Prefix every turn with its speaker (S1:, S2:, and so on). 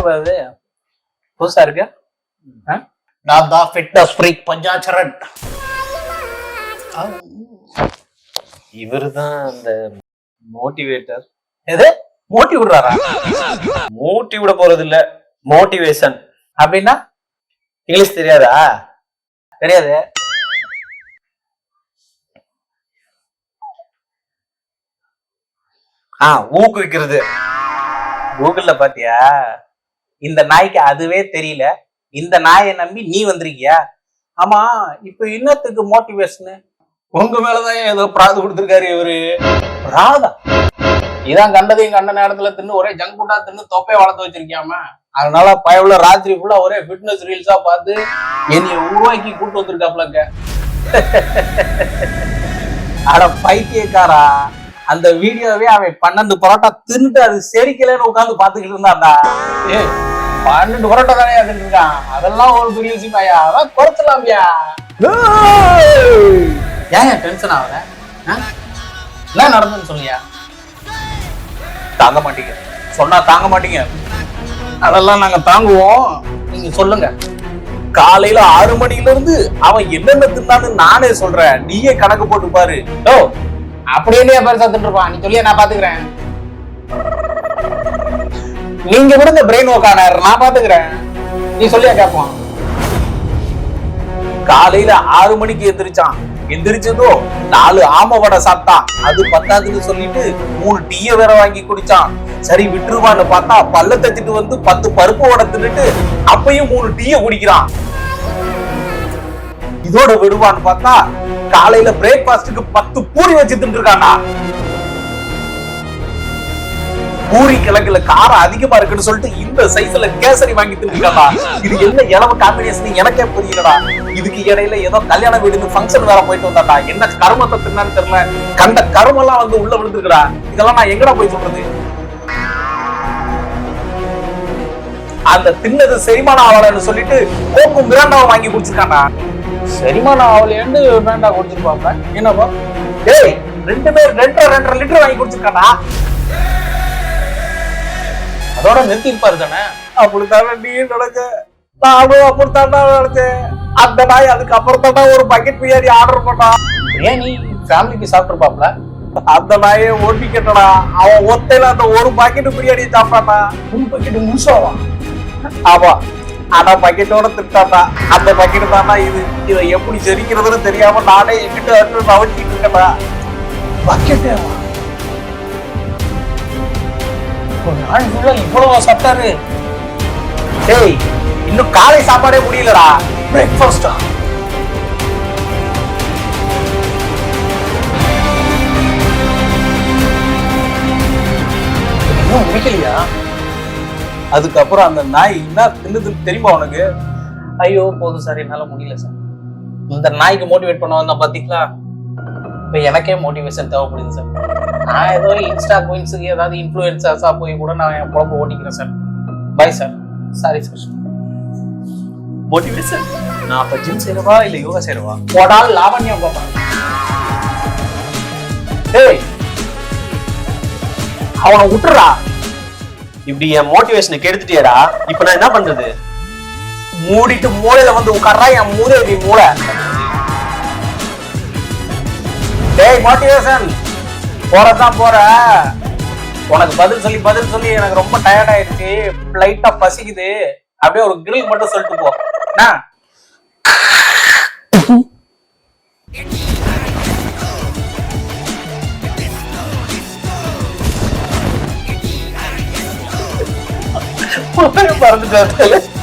S1: யார் அது புதுசா இருக்கு?
S2: நான் தான் ஃபிட்னஸ் ஃப்ரீக் பஞ்சாச்சரன்.
S1: இவருதான் அந்த மோட்டிவேட்டர்.
S2: எது மோட்டிவ் விடுறாரா?
S1: மோட்டிவ் விட போறது இல்ல, மோட்டிவேஷன்.
S2: அப்படின்னா
S1: இங்கிலீஷ் தெரியாதா?
S2: தெரியாது.
S1: ஊக்குவிக்கிறது.
S2: கூகுள்ல பாத்தியா? இந்த நாய்க்கு அதுவே தெரியல, இந்த நாயை நம்பி நீ வந்திருக்கியா? ஆமா, இப்ப இன்னத்துக்கு மோட்டிவேஷன்?
S1: உங்க மேலதான் ஏதோ பிராது கொடுத்திருக்காரு இவரு.
S2: பிராதா? இதான் கண்டதையும் கண்ட நேரத்துல தின்னு ஒரே ஜங்க் ஃபுட்டா தின்னு தொப்பையை வளர்த்து வச்சிருக்கியாமா. அதனால பயவுல ராத்திரி ஃபுல்லா ஒரே ஃபிட்னஸ் ரீல்ஸா பார்த்து என்னைய உருவாக்கி கூட்டு வந்திருக்காப்லங்க. அட பைத்தியக்காரா, அந்த வீடியோவே அவன் 12 பரோட்டா தின்னுட்டு அது செரிக்கலன்னு உட்காந்து பாத்துக்கிட்டு இருந்தான்டா. 12 பரோட்டா தானே தின்னு இருக்கான், அதெல்லாம் ஒரு பெரிய விஷயமாயா? அதான் குறைச்சலாம்யா. ஏன் டென்ஷன் ஆகுற? என்ன நடந்துன்னு சொல்லியா? தாங்க மாட்டீங்க சொன்னா தாங்க மாட்டீங்க. அதெல்லாம் நாங்க தாங்குவோம், நீங்க சொல்லுங்க. காலையில 6 மணில இருந்து அவன் என்னென்ன தின்னான்னு நானே சொல்றேன், நீயே கணக்கு போட்டு பாரு. ஓ அப்படியே பெருசா தின்றுப்பான், நீ சொல்லியா நான் பாத்துக்கிறேன். நீங்க விடுங்க பிரெயின் ஒர்க் ஆனார், நான் பாத்துக்கிறேன். நீ சொல்லியா கேட்பான். காலையில 6 மணிக்கு எந்திரிச்சான். எந்திரிச்சதோ 4 ஆம வடை சாப்பிட்டான். அது பத்தாதுன்னு சொல்லிட்டு 3 டீய வேற வாங்கி குடிச்சான். சரி விட்டுருவான்னு பார்த்தா பல்ல தச்சிட்டு வந்து 10 பருப்பு வடை தின்னுட்டு அப்பயும் 3 டீய குடிக்கிறான். இதோட விடுவான்னு பார்த்தா காலையில பிரேக்பாஸ்டுக்கு 10 பூரி வச்சு தின்றுருக்கானா. பூரி கிழங்குல காரம் அதிகமா இருக்குன்னு சொல்லிட்டு இந்த சைஸ்ல கேசரி வாங்கி தின்றுருக்கானா. இது என்ன இளவு காம்பினேஷன் எனக்கே புரியலடா. இதுக்கு இடையில ஏதோ கல்யாண வீடு ஃபங்க்ஷன் வேற போயிட்டு வந்தாடா. என்ன கருமத்தை தின்னான்னு தெரியல, கண்ட கருமெல்லாம் வந்து உள்ள விழுந்துருக்கடா. இதெல்லாம் நான் எங்கடா போய் சொல்றது? அந்த தின்னது செரிமானம் ஆகலன்னு சொல்லிட்டு கோக்கும் மிராண்டாவை வாங்கி குடிச்சிருக்காண்டா. செரிமானம் ஆகலையாண்டு மிராண்டா குடிச்சிருப்பாங்க. என்னப்பா டேய், 2 பேர் 2.5 லிட்டர் வாங்கி குடிச்சிருக்காண்டா. அதோட நிறுத்திருப்பாரு தானே. அப்படித்தானே நீ நடக்க, நானும் அப்படித்தாண்டா நினைச்சேன். அந்த நாய் அதுக்கு அப்புறம் தாண்டா ஒரு பக்கெட் பிரியாணி ஆர்டர் பண்ணான். ஏன் நீ ஃபேமிலிக்கு சாப்பிட்டுருப்பாப்ல? அந்த நாயை ஓட்டிக்கிட்டடா. அவன் ஒத்தையில அந்த ஒரு பாக்கெட் பிரியாணி சாப்பிட்டானா. 3 பாக்கெட் முழுசாவா? ஆமா, ஆனா பக்கெட்டோட திட்டாண்டா. அந்த பக்கெட் தாண்டா இது. இதை எப்படி செரிக்கிறதுன்னு தெரியாம நானே எங்கிட்ட நவச்சிட்டு இருக்கேன்டா. பக்கெட்டேவா? இவ்வளவு சாப்பிட்டாரு. டேய், இன்னும் காலை சாப்பாடே முடியலடா. பிரேக்ஃபாஸ்டா? இன்னும் முடிக்கலையா? அதுக்கப்புறம் அந்த நாய் என்ன தின்னு தெரியுமா உனக்கு? ஐயோ போதும் சார், என்னால முடியல சார். இந்த நாய்க்கு மோட்டிவேட் பண்ண வந்தா பாத்தீங்களா? இப்ப எனக்கே மோட்டிவேஷன் தேவைப்படுது சார். நான் ஏதோ இன்ஸ்டா குயின்ஸுக்கு ஏதாவது இன்ஃப்ளூயன்சர்ஸா போய் கூட நான் என் குழம்பு ஓட்டிக்கிறேன் sir. Bye sir, sorry sir.
S1: Motivation? நான் அப்ப ஜிம் செய்யறவா இல்ல யோகா செய்யறவா?
S2: போடால் லாவண்யம் பாப்பா. ஏய், அவனை விட்டுறா.
S1: இப்படி என் மோட்டிவேஷனை கெடுத்துட்டியடா. இப்ப நான் என்ன பண்றது?
S2: மூடிட்டு மூளையில வந்து உட்கார்றா. என் மூளை மூளை. டேய் மோட்டிவேஷன், போறதான் போற. உனக்கு பதில் சொல்லி எனக்கு ரொம்ப டயர்ட் ஆயிடுச்சு. லைட்டா பசிக்குது. அப்படியே ஒரு கிரில் மட்டும் சொல்லிட்டு போ. மறந்துட்டு